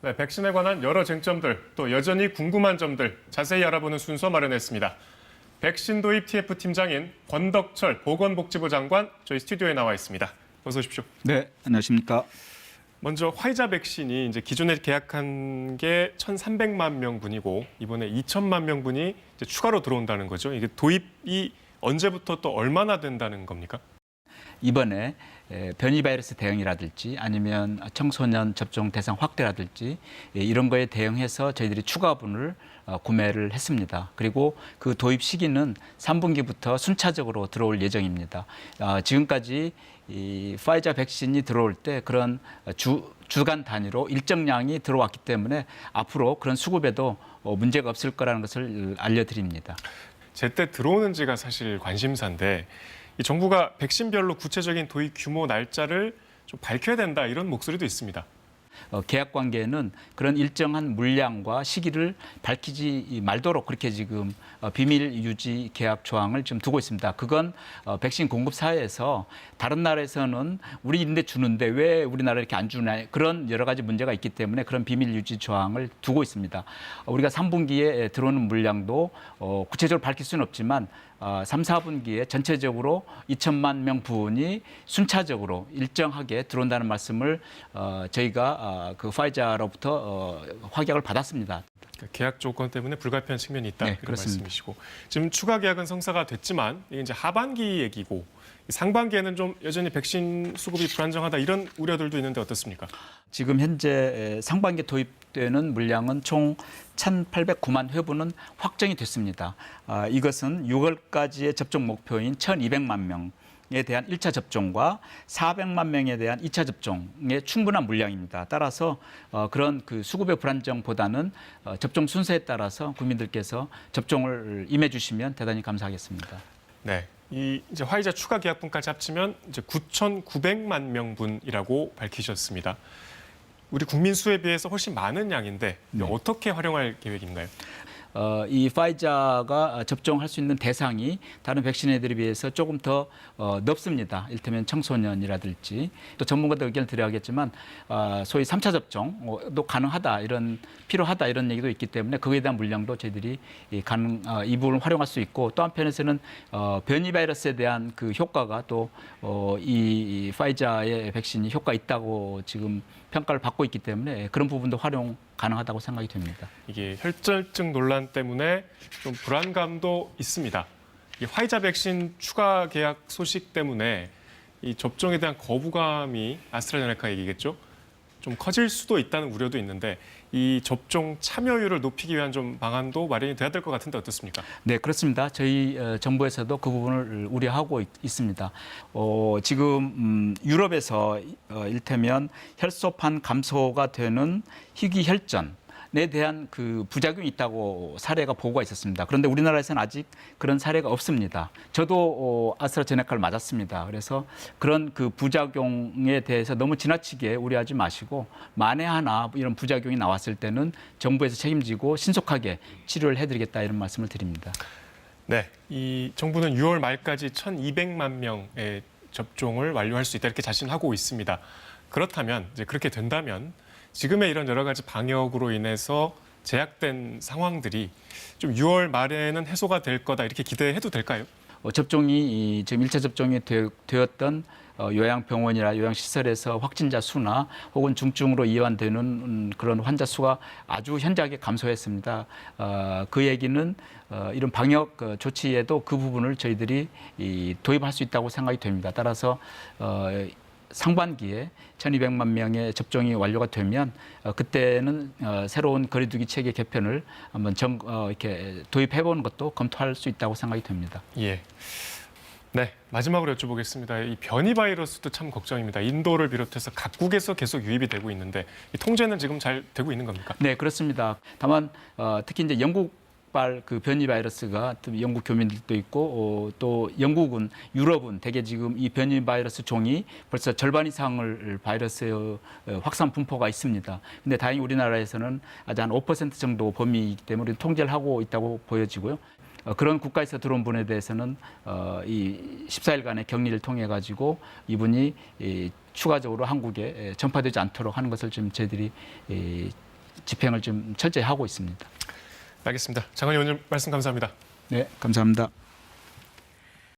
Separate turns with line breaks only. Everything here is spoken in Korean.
네, 백신에 관한 여러 쟁점들, 또 여전히 궁금한 점들 자세히 알아보는 순서 마련했습니다. 백신 도입 TF 팀장인 권덕철 보건복지부 장관 저희 스튜디오에 나와 있습니다. 어서 오십시오.
네, 안녕하십니까.
먼저 화이자 백신이 이제 기존에 계약한 게 1,300만 명분이고 이번에 2천만 명분이 이제 추가로 들어온다는 거죠. 이게 도입이 언제부터 또 얼마나 된다는 겁니까?
이번에 변이 바이러스 대응이라든지 아니면 청소년 접종 대상 확대라든지 이런 거에 대응해서 저희들이 추가분을 구매를 했습니다. 그리고 그 도입 시기는 3분기부터 순차적으로 들어올 예정입니다. 지금까지 이 파이자 백신이 들어올 때 그런 주간 단위로 일정량이 들어왔기 때문에 앞으로 그런 수급에도 문제가 없을 거라는 것을 알려드립니다.
제때 들어오는지가 사실 관심사인데 이 정부가 백신별로 구체적인 도입 규모 날짜를 좀 밝혀야 된다 이런 목소리도 있습니다.
계약 관계는 그런 일정한 물량과 시기를 밝히지 말도록 그렇게 지금 비밀 유지 계약 조항을 지금 두고 있습니다. 그건 백신 공급사에서 다른 나라에서는 우리인데 주는데 왜 우리나라 이렇게 안 주냐 그런 여러 가지 문제가 있기 때문에 그런 비밀 유지 조항을 두고 있습니다. 우리가 3분기에 들어오는 물량도 구체적으로 밝힐 수는 없지만 3, 4분기에 전체적으로 2천만 명 분이 순차적으로 일정하게 들어온다는 말씀을 저희가 그 파이자로부터 확약을 받았습니다.
그러니까 계약 조건 때문에 불가피한 측면이 있다
네,
이런
그렇습니다.
말씀이시고 지금 추가 계약은 성사가 됐지만 이게 이제 하반기 얘기고 상반기에는 좀 여전히 백신 수급이 불안정하다 이런 우려들도 있는데 어떻습니까?
지금 현재 상반기 도입되는 물량은 총 1,809만 회분은 확정이 됐습니다. 이것은 6월까지의 접종 목표인 1,200만 명에 대한 1차 접종과 400만 명에 대한 2차 접종에 충분한 물량입니다. 따라서 그런 그 수급의 불안정보다는 접종 순서에 따라서 국민들께서 접종을 임해 주시면 대단히 감사하겠습니다.
네. 이 이제 화이자 추가 계약분까지 합치면 이제 9,900만 명분이라고 밝히셨습니다. 우리 국민 수에 비해서 훨씬 많은 양인데 어떻게 활용할 계획인가요?
이 파이자가 접종할 수 있는 대상이 다른 백신에 비해서 조금 더 넓습니다. 이를테면 청소년이라든지 또 전문가들 의견을 드려야겠지만 소위 3차 접종도 가능하다 필요하다 이런 얘기도 있기 때문에 그거에 대한 물량도 저희들이 이 부분을 활용할 수 있고 또 한편에서는 변이 바이러스에 대한 그 효과가 또 이 파이자의 백신이 효과 있다고 지금 평가를 받고 있기 때문에 그런 부분도 활용 가능하다고 생각이 됩니다.
이게 혈전증 논란 때문에 좀 불안감도 있습니다. 이 화이자 백신 추가 계약 소식 때문에 이 접종에 대한 거부감이 아스트라제네카 얘기겠죠? 좀 커질 수도 있다는 우려도 있는데 이 접종 참여율을 높이기 위한 좀 방안도 마련이 돼야 될 것 같은데 어떻습니까?
네, 그렇습니다. 저희 정부에서도 그 부분을 우려하고 있습니다. 지금 유럽에서 이를테면 혈소판 감소가 되는 희귀혈전에 대한 그 부작용이 있다고 사례가 보고가 있었습니다. 그런데 우리나라에서는 아직 그런 사례가 없습니다. 저도 아스트라제네카를 맞았습니다. 그래서 그런 그 부작용에 대해서 너무 지나치게 우려하지 마시고 만에 하나 이런 부작용이 나왔을 때는 정부에서 책임지고 신속하게 치료를 해드리겠다 이런 말씀을 드립니다.
네, 이 정부는 6월 말까지 1,200만 명의 접종을 완료할 수 있다 이렇게 자신하고 있습니다. 그렇다면 이제 그렇게 된다면 지금의 이런 여러 가지 방역으로 인해서 제약된 상황들이 좀 6월 말에는 해소가 될 거다 이렇게 기대해도 될까요?
접종이 지금 1차 접종이 되었던 요양병원이나 요양시설에서 확진자 수나 혹은 중증으로 이완되는 그런 환자 수가 아주 현저하게 감소했습니다. 그 얘기는 이런 방역 조치에도 그 부분을 저희들이 도입할 수 있다고 생각이 됩니다. 따라서 상반기에 1,200만 명의 접종이 완료가 되면 그때는 새로운 거리두기 체계 개편을 한번 이렇게 도입해보는 것도 검토할 수 있다고 생각이 됩니다.
예. 네, 마지막으로 여쭤보겠습니다. 이 변이 바이러스도 참 걱정입니다. 인도를 비롯해서 각국에서 계속 유입이 되고 있는데 이 통제는 지금 잘 되고 있는 겁니까?
네, 그렇습니다. 다만 특히 이제 영국발 그 변이 바이러스가 영국 교민들도 있고 또 영국은 유럽은 대개 지금 이 변이 바이러스 종이 벌써 절반 이상을 바이러스의 확산 분포가 있습니다. 근데 다행히 우리나라에서는 아직 한 5% 정도 범위이기 때문에 통제를 하고 있다고 보여지고요. 그런 국가에서 들어온 분에 대해서는 이 14일간의 격리를 통해 가지고 이분이 추가적으로 한국에 전파되지 않도록 하는 것을 지금 저희들이 집행을 좀 철저히 하고 있습니다.
알겠습니다. 장관님 오늘 말씀 감사합니다.
네, 감사합니다.